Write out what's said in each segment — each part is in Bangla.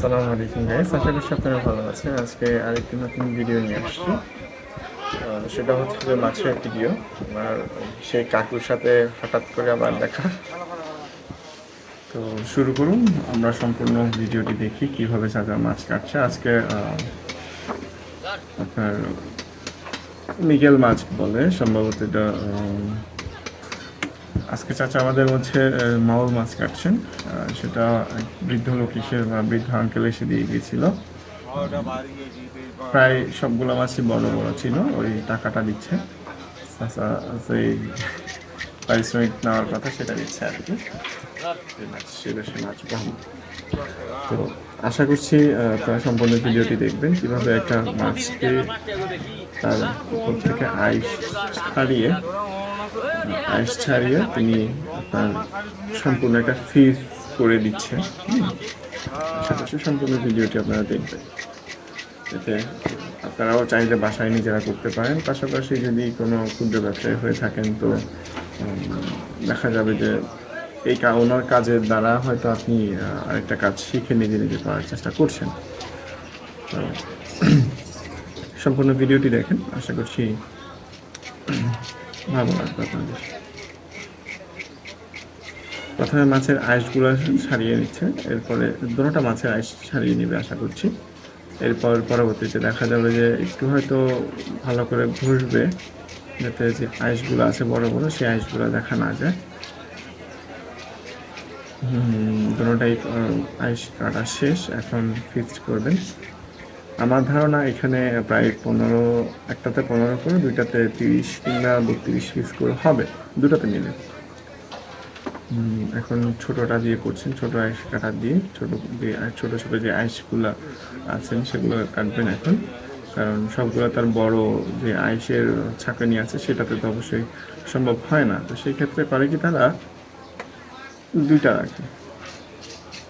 আসসালামু আলাইকুম গাইস, আশা করছি আপনারা ভালো আছেন। আজকে আরেকটি নতুন ভিডিও নিয়ে আসছি। সেটা হচ্ছে যে মাছের ভিডিও। আমার সেই কাকুর সাথে হঠাৎ করে আবার দেখা। তো শুরু করুন, আমরা সম্পূর্ণ ভিডিওটি দেখি কিভাবে চাচা মাছ কাটছে। আজকে আপনার মিগেল মাছ বলে সম্ভবত এটা। আজকে চাচা আমাদের মধ্যে মাওল মাছ কাটছেন। সেটা এক বৃদ্ধ লোক এসে বা বৃদ্ধ আঙ্কেল এসে দিয়ে গিয়েছিল। প্রায় সবগুলো মাছই বড় বড় ছিল। ওই টাকাটা দিচ্ছে চাচা, সেই পারিশ্রমিক নেওয়ার কথা সেটা দিচ্ছে আর কি। সে মাছ পাবো। তো আশা করছি আপনারা সম্পূর্ণ ভিডিওটি দেখবেন কিভাবে একটা মাছকে তার উপর থেকে আইস ছাড়িয়ে তিনি আপনার সম্পূর্ণ একটা ফ্রিজ করে দিচ্ছে। আশা করছি সম্পূর্ণ ভিডিওটি আপনারা দেখবেন, এতে আপনারাও চাইলে বাসায় নিজেরা করতে পারেন। পাশাপাশি যদি কোনো ক্ষুদ্র ব্যবসায়ী হয়ে থাকেন তো দেখা যাবে যে এই ওনার কাজের দ্বারা হয়তো আপনি আরেকটা কাজ শিখে নিজে নিজে করার চেষ্টা করছেন। তো সম্পূর্ণ ভিডিওটি দেখেন, আশা করছি ভালো লাগবে আপনাদের। প্রথমে মাছের আইসগুলো ছাড়িয়ে নিচ্ছে, এরপরে দুটোটা মাছের আইস ছাড়িয়ে নেবে আশা করছি। এরপর পরবর্তীতে দেখা যাবে যে একটু হয়তো ভালো করে ঘষবে, যাতে যে আইসগুলো আছে বড় বড় সেই আইসগুলো দেখা না যায়। দুটোটাই আইস কাটা শেষ, এখন ফিক্সড করবেন। আমার ধারণা এখানে প্রায় 15, একটাতে 15 করে, দুইটাতে 30 কিংবা 32 পিস করে হবে, দুটাতে মিলে। এখন ছোটোটা দিয়ে করছেন, ছোটো আইস কাটা দিয়ে ছোটো ছোটো যে আইসগুলো আছেন সেগুলো কাটবেন এখন, কারণ সবগুলো তার বড় যে আইসের ছাঁকনি আছে সেটাতে তো অবশ্যই সম্ভব হয় না। তো সেই ক্ষেত্রে করে কি তারা দুইটা রাখে,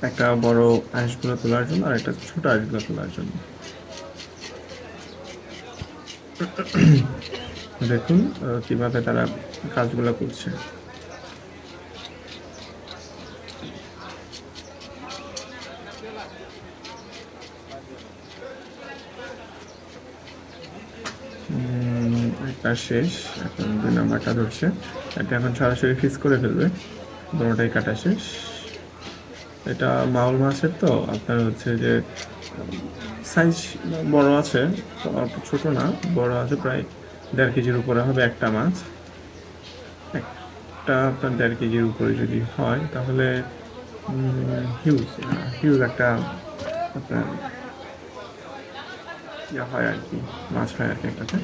একটা বড় আইসগুলো তোলার জন্য আর একটা ছোটো আইসগুলো তোলার জন্য। দেখুন কিভাবে তারা কাজগুলো করছে। একটা শেষ, এখন 2 নাম্বারটা ধরছে। এটা এখন সরাসরি ফিক্স করে ফেলবে, দুটোটাই কাটা শেষ। এটা মাওল মাছের তো আপনার হচ্ছে যে সাইজ বড় আছে, ছোট না, বড় আছে, প্রায় 1.5 কেজির উপরে হবে একটা মাছ। একটা আপনার 1.5 কেজির উপরে যদি হয় তাহলে হিউজ একটা আপনার হয় আর কি, মাছ হয় আর কি একটাতে।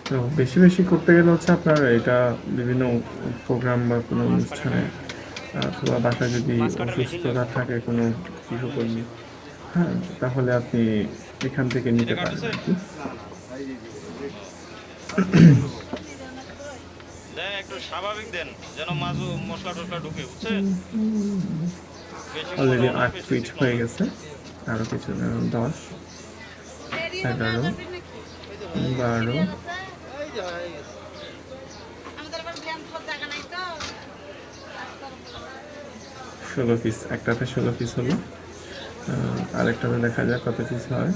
তো বেশি বেশি করতে গেলে হচ্ছে আপনার এটা বিভিন্ন প্রোগ্রাম বা কোনো অনুষ্ঠানে অথবা বাসায় যদি অসুস্থতা থাকে কোনো গৃহকর্মী, হ্যাঁ, তাহলে আপনি এখান থেকে নিতে পারেন আর কি। অলরেডি 8 ফিট হয়ে গেছে, আরও কিছু 10, 11, 12, 16 পিস, একটাতে 16 পিস হলো, আরেকটাতে দেখা যায় কত পিস হয়।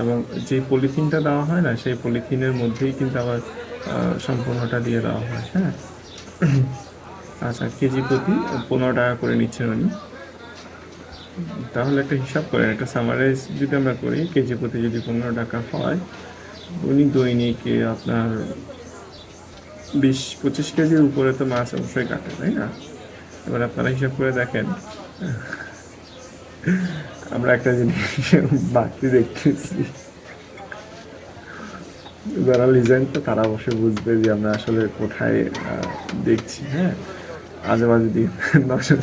এবং যে পলিথিনটা দেওয়া হয় না, সেই পলিথিনের মধ্যেই কিন্তু আবার সম্পূর্ণটা দিয়ে দেওয়া হয়। হ্যাঁ, আচ্ছা, কেজি প্রতি 15 টাকা করে নিচ্ছেন উনি। তাহলে একটা হিসাব করেন, একটা সামারাইজ যদি আমরা করি, কেজি প্রতি যদি 15 টাকা হয়, উনি দৈনিক আপনার 20-25 কেজির উপরে তো মাছ অবশ্যই কাটে, তাই না? এবার আপনারা হিসাব করে দেখেন, আমরা একটা জিনিস বাড়তি দেখতেছি, যারা লিজেন্ড তো তারা অবশ্যই বুঝবে যে আমরা আসলে কোথায় দেখছি। হ্যাঁ, আজে বাজে দিন দর্শক।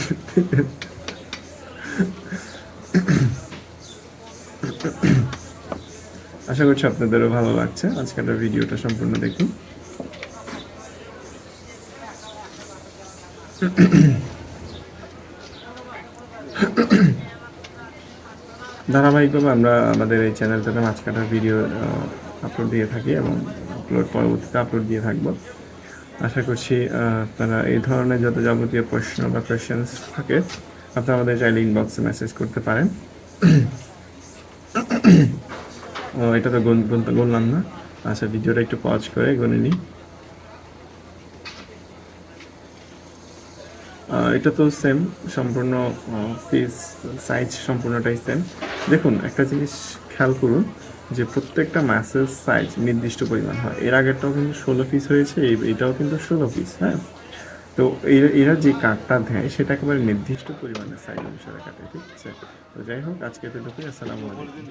আশা করছি আপনাদেরও ভালো লাগছে। আজকের ভিডিওটা সম্পূর্ণ দেখুন। ধারাবাহিকভাবে আমরা আমাদের এই চ্যানেলটাতে মাছ কাটার ভিডিও আপলোড দিয়ে থাকি এবং পরবর্তীতে আপলোড দিয়ে থাকবো। আশা করছি আপনারা এই ধরনের যত যাবতীয় প্রশ্ন বা কোয়েশ্চেন্স থাকে আপনারা আমাদের চাইলে ইনবক্সে মেসেজ করতে পারেন। ও এটা তো গুনলাম না। আচ্ছা, ভিডিওটা একটু পজ করে গুনে নিই। এটা তো সেম, সম্পূর্ণ ফিস সাইজ সম্পূর্ণটাই সেম। দেখুন একটা জিনিস খেয়াল করুন যে প্রত্যেকটা ম্যাসেজ সাইজ নির্দিষ্ট পরিমাণ হয়। এর আগেরটাও কিন্তু 16 পিস হয়েছে, এটাও কিন্তু 16 পিস। হ্যাঁ, তো এরা যে কার্ডটা দেয় সেটা একেবারে নির্দিষ্ট পরিমাণে সাইজ অনুসারে কাটে, ঠিক আছে? তো যাই হোক, আজকে এতটুকুই। আসসালামু আলাইকুম।